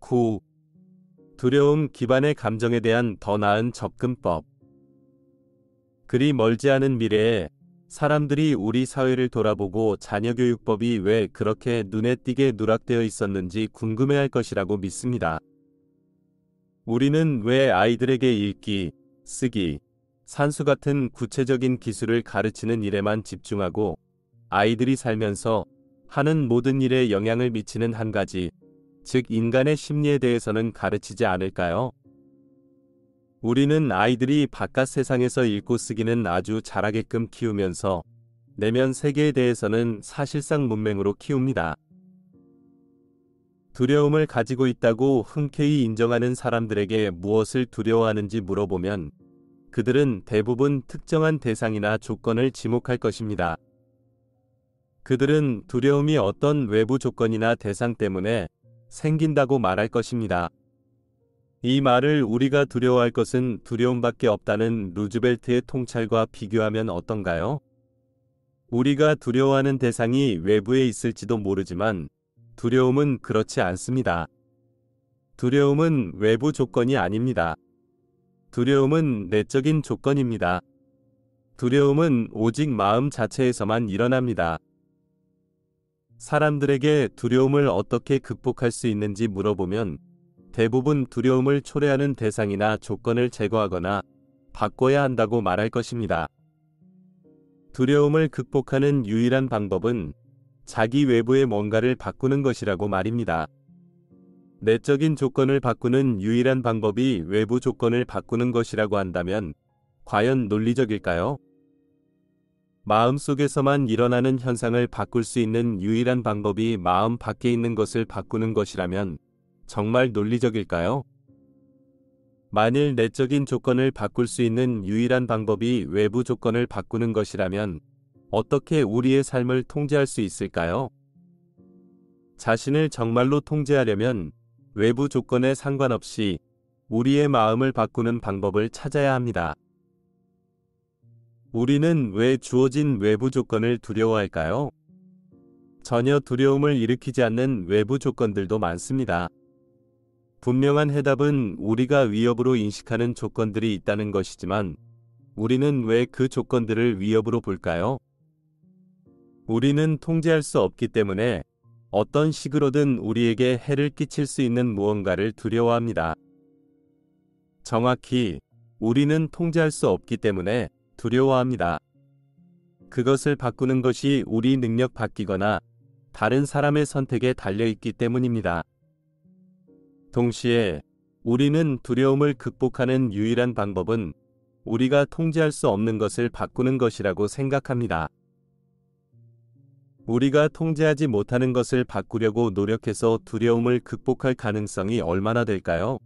구. 두려움 기반의 감정에 대한 더 나은 접근법. 그리 멀지 않은 미래에 사람들이 우리 사회를 돌아보고 자녀교육법이 왜 그렇게 눈에 띄게 누락되어 있었는지 궁금해할 것이라고 믿습니다. 우리는 왜 아이들에게 읽기, 쓰기, 산수 같은 구체적인 기술을 가르치는 일에만 집중하고 아이들이 살면서 하는 모든 일에 영향을 미치는 한 가지, 즉 인간의 심리에 대해서는 가르치지 않을까요? 우리는 아이들이 바깥 세상에서 읽고 쓰기는 아주 잘하게끔 키우면서 내면 세계에 대해서는 사실상 문맹으로 키웁니다. 두려움을 가지고 있다고 흔쾌히 인정하는 사람들에게 무엇을 두려워하는지 물어보면 그들은 대부분 특정한 대상이나 조건을 지목할 것입니다. 그들은 두려움이 어떤 외부 조건이나 대상 때문에 생긴다고 말할 것입니다. 이 말을 우리가 두려워할 것은 두려움밖에 없다는 루즈벨트의 통찰과 비교하면 어떤가요? 우리가 두려워하는 대상이 외부에 있을지도 모르지만 두려움은 그렇지 않습니다. 두려움은 외부 조건이 아닙니다. 두려움은 내적인 조건입니다. 두려움은 오직 마음 자체에서만 일어납니다. 사람들에게 두려움을 어떻게 극복할 수 있는지 물어보면 대부분 두려움을 초래하는 대상이나 조건을 제거하거나 바꿔야 한다고 말할 것입니다. 두려움을 극복하는 유일한 방법은 자기 외부의 뭔가를 바꾸는 것이라고 말입니다. 내적인 조건을 바꾸는 유일한 방법이 외부 조건을 바꾸는 것이라고 한다면 과연 논리적일까요? 마음속에서만 일어나는 현상을 바꿀 수 있는 유일한 방법이 마음 밖에 있는 것을 바꾸는 것이라면 정말 논리적일까요? 만일 내적인 조건을 바꿀 수 있는 유일한 방법이 외부 조건을 바꾸는 것이라면 어떻게 우리의 삶을 통제할 수 있을까요? 자신을 정말로 통제하려면 외부 조건에 상관없이 우리의 마음을 바꾸는 방법을 찾아야 합니다. 우리는 왜 주어진 외부 조건을 두려워할까요? 전혀 두려움을 일으키지 않는 외부 조건들도 많습니다. 분명한 해답은 우리가 위협으로 인식하는 조건들이 있다는 것이지만 우리는 왜 그 조건들을 위협으로 볼까요? 우리는 통제할 수 없기 때문에 어떤 식으로든 우리에게 해를 끼칠 수 있는 무언가를 두려워합니다. 정확히 우리는 통제할 수 없기 때문에 두려워합니다. 그것을 바꾸는 것이 우리 능력 바뀌거나 다른 사람의 선택에 달려있기 때문입니다. 동시에 우리는 두려움을 극복하는 유일한 방법은 우리가 통제할 수 없는 것을 바꾸는 것이라고 생각합니다. 우리가 통제하지 못하는 것을 바꾸려고 노력해서 두려움을 극복할 가능성이 얼마나 될까요?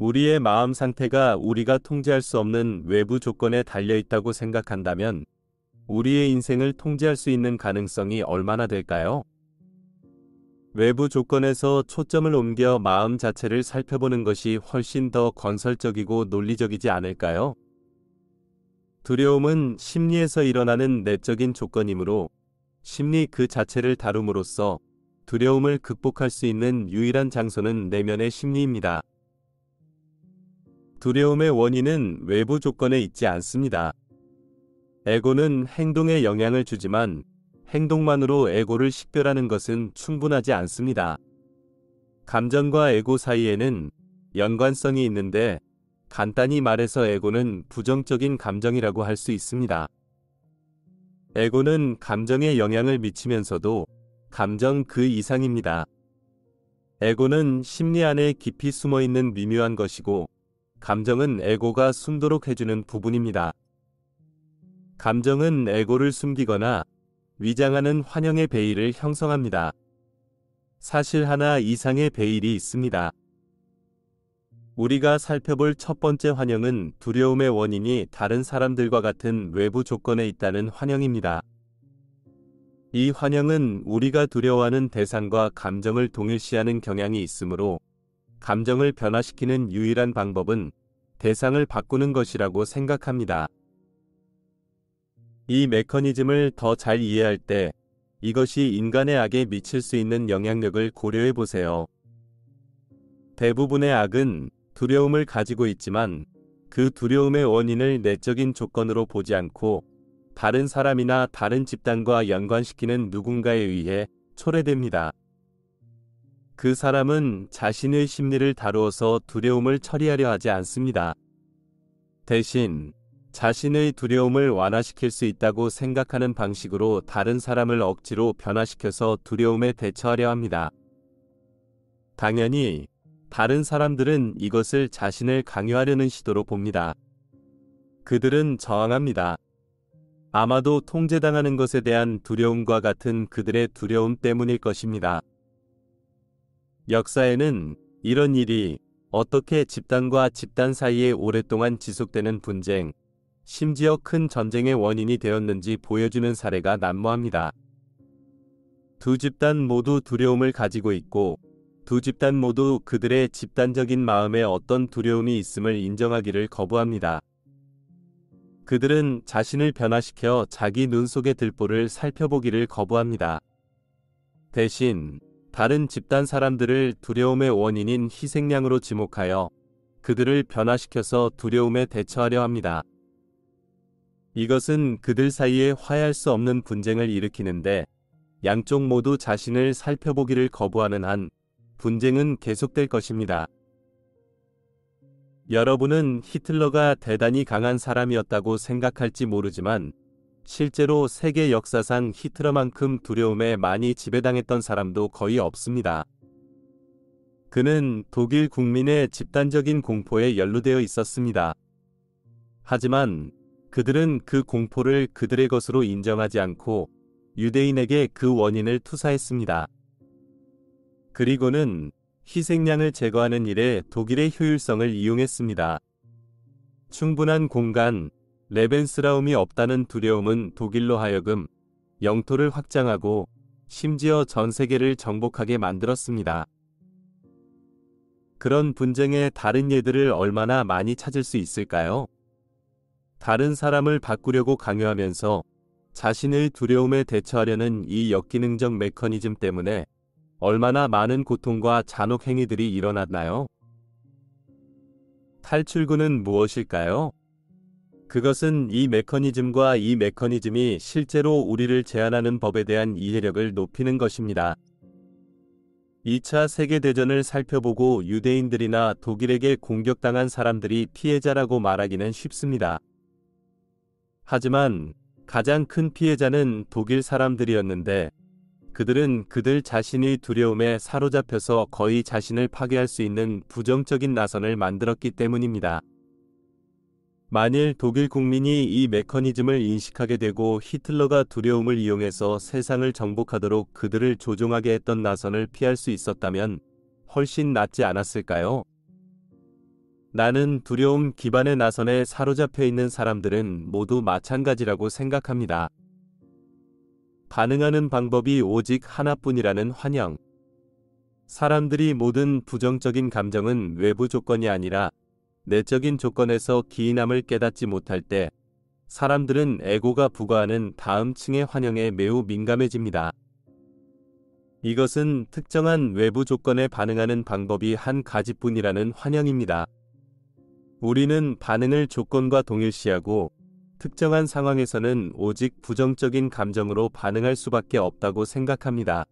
우리의 마음 상태가 우리가 통제할 수 없는 외부 조건에 달려있다고 생각한다면 우리의 인생을 통제할 수 있는 가능성이 얼마나 될까요? 외부 조건에서 초점을 옮겨 마음 자체를 살펴보는 것이 훨씬 더 건설적이고 논리적이지 않을까요? 두려움은 심리에서 일어나는 내적인 조건이므로 심리 그 자체를 다룸으로써 두려움을 극복할 수 있는 유일한 장소는 내면의 심리입니다. 두려움의 원인은 외부 조건에 있지 않습니다. 에고는 행동에 영향을 주지만 행동만으로 에고를 식별하는 것은 충분하지 않습니다. 감정과 에고 사이에는 연관성이 있는데 간단히 말해서 에고는 부정적인 감정이라고 할 수 있습니다. 에고는 감정에 영향을 미치면서도 감정 그 이상입니다. 에고는 심리 안에 깊이 숨어 있는 미묘한 것이고 감정은 에고가 숨도록 해주는 부분입니다. 감정은 에고를 숨기거나 위장하는 환영의 베일을 형성합니다. 사실 하나 이상의 베일이 있습니다. 우리가 살펴볼 첫 번째 환영은 두려움의 원인이 다른 사람들과 같은 외부 조건에 있다는 환영입니다. 이 환영은 우리가 두려워하는 대상과 감정을 동일시하는 경향이 있으므로 감정을 변화시키는 유일한 방법은 대상을 바꾸는 것이라고 생각합니다. 이 메커니즘을 더 잘 이해할 때 이것이 인간의 악에 미칠 수 있는 영향력을 고려해 보세요. 대부분의 악은 두려움을 가지고 있지만 그 두려움의 원인을 내적인 조건으로 보지 않고 다른 사람이나 다른 집단과 연관시키는 누군가에 의해 초래됩니다. 그 사람은 자신의 심리를 다루어서 두려움을 처리하려 하지 않습니다. 대신 자신의 두려움을 완화시킬 수 있다고 생각하는 방식으로 다른 사람을 억지로 변화시켜서 두려움에 대처하려 합니다. 당연히 다른 사람들은 이것을 자신을 강요하려는 시도로 봅니다. 그들은 저항합니다. 아마도 통제당하는 것에 대한 두려움과 같은 그들의 두려움 때문일 것입니다. 역사에는 이런 일이 어떻게 집단과 집단 사이에 오랫동안 지속되는 분쟁, 심지어 큰 전쟁의 원인이 되었는지 보여주는 사례가 난무합니다. 두 집단 모두 두려움을 가지고 있고 두 집단 모두 그들의 집단적인 마음에 어떤 두려움이 있음을 인정하기를 거부합니다. 그들은 자신을 변화시켜 자기 눈 속의 들보를 살펴보기를 거부합니다. 대신 다른 집단 사람들을 두려움의 원인인 희생양으로 지목하여 그들을 변화시켜서 두려움에 대처하려 합니다. 이것은 그들 사이에 화해할 수 없는 분쟁을 일으키는데 양쪽 모두 자신을 살펴보기를 거부하는 한 분쟁은 계속될 것입니다. 여러분은 히틀러가 대단히 강한 사람이었다고 생각할지 모르지만 실제로 세계 역사상 히틀러만큼 두려움에 많이 지배당했던 사람도 거의 없습니다. 그는 독일 국민의 집단적인 공포에 연루되어 있었습니다. 하지만 그들은 그 공포를 그들의 것으로 인정하지 않고 유대인에게 그 원인을 투사했습니다. 그리고는 희생양을 제거하는 일에 독일의 효율성을 이용했습니다. 충분한 공간, 레벤스라움이 없다는 두려움은 독일로 하여금 영토를 확장하고 심지어 전 세계를 정복하게 만들었습니다. 그런 분쟁의 다른 예들을 얼마나 많이 찾을 수 있을까요? 다른 사람을 바꾸려고 강요하면서 자신의 두려움에 대처하려는 이 역기능적 메커니즘 때문에 얼마나 많은 고통과 잔혹 행위들이 일어났나요? 탈출구는 무엇일까요? 그것은 이 메커니즘과 이 메커니즘이 실제로 우리를 제한하는 법에 대한 이해력을 높이는 것입니다. 2차 세계대전을 살펴보고 유대인들이나 독일에게 공격당한 사람들이 피해자라고 말하기는 쉽습니다. 하지만 가장 큰 피해자는 독일 사람들이었는데 그들은 그들 자신의 두려움에 사로잡혀서 거의 자신을 파괴할 수 있는 부정적인 나선을 만들었기 때문입니다. 만일 독일 국민이 이 메커니즘을 인식하게 되고 히틀러가 두려움을 이용해서 세상을 정복하도록 그들을 조종하게 했던 나선을 피할 수 있었다면 훨씬 낫지 않았을까요? 나는 두려움 기반의 나선에 사로잡혀 있는 사람들은 모두 마찬가지라고 생각합니다. 반응하는 방법이 오직 하나뿐이라는 환영. 사람들이 모든 부정적인 감정은 외부 조건이 아니라 내적인 조건에서 기인함을 깨닫지 못할 때 사람들은 에고가 부과하는 다음 층의 환영에 매우 민감해집니다. 이것은 특정한 외부 조건에 반응하는 방법이 한 가지뿐이라는 환영입니다. 우리는 반응을 조건과 동일시하고 특정한 상황에서는 오직 부정적인 감정으로 반응할 수밖에 없다고 생각합니다.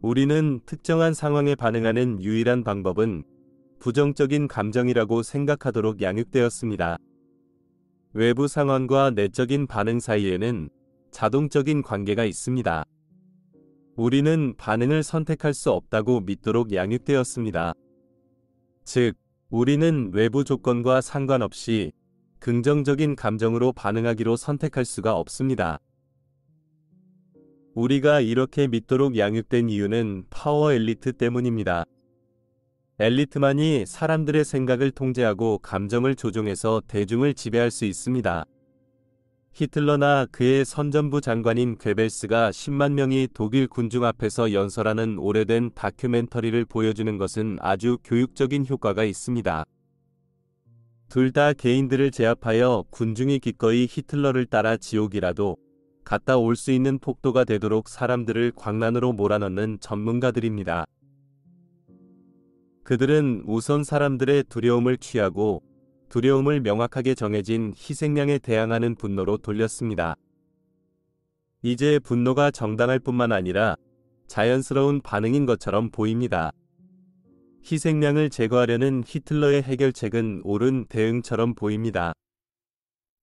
우리는 특정한 상황에 반응하는 유일한 방법은 부정적인 감정이라고 생각하도록 양육되었습니다. 외부 상황과 내적인 반응 사이에는 자동적인 관계가 있습니다. 우리는 반응을 선택할 수 없다고 믿도록 양육되었습니다. 즉, 우리는 외부 조건과 상관없이 긍정적인 감정으로 반응하기로 선택할 수가 없습니다. 우리가 이렇게 믿도록 양육된 이유는 파워 엘리트 때문입니다. 엘리트만이 사람들의 생각을 통제하고 감정을 조종해서 대중을 지배할 수 있습니다. 히틀러나 그의 선전부 장관인 괴벨스가 10만 명이 독일 군중 앞에서 연설하는 오래된 다큐멘터리를 보여주는 것은 아주 교육적인 효과가 있습니다. 둘 다 개인들을 제압하여 군중이 기꺼이 히틀러를 따라 지옥이라도 갔다 올 수 있는 폭도가 되도록 사람들을 광란으로 몰아넣는 전문가들입니다. 그들은 우선 사람들의 두려움을 취하고 두려움을 명확하게 정해진 희생양에 대항하는 분노로 돌렸습니다. 이제 분노가 정당할 뿐만 아니라 자연스러운 반응인 것처럼 보입니다. 희생양을 제거하려는 히틀러의 해결책은 옳은 대응처럼 보입니다.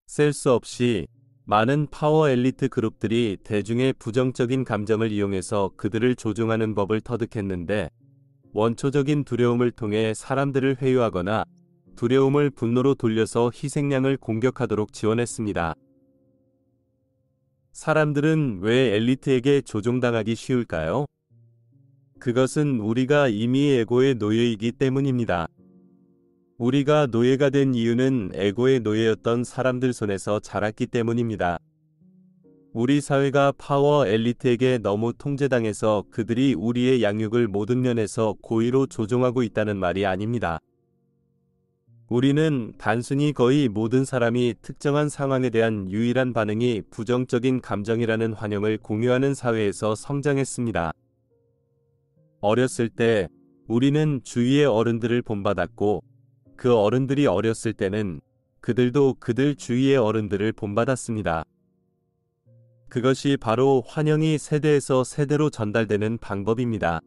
셀 수 없이 많은 파워 엘리트 그룹들이 대중의 부정적인 감정을 이용해서 그들을 조종하는 법을 터득했는데 원초적인 두려움을 통해 사람들을 회유하거나 두려움을 분노로 돌려서 희생양을 공격하도록 지원했습니다. 사람들은 왜 엘리트에게 조종당하기 쉬울까요? 그것은 우리가 이미 에고의 노예이기 때문입니다. 우리가 노예가 된 이유는 에고의 노예였던 사람들 손에서 자랐기 때문입니다. 우리 사회가 파워 엘리트에게 너무 통제당해서 그들이 우리의 양육을 모든 면에서 고의로 조종하고 있다는 말이 아닙니다. 우리는 단순히 거의 모든 사람이 특정한 상황에 대한 유일한 반응이 부정적인 감정이라는 환영을 공유하는 사회에서 성장했습니다. 어렸을 때 우리는 주위의 어른들을 본받았고 그 어른들이 어렸을 때는 그들도 그들 주위의 어른들을 본받았습니다. 그것이 바로 환영이 세대에서 세대로 전달되는 방법입니다.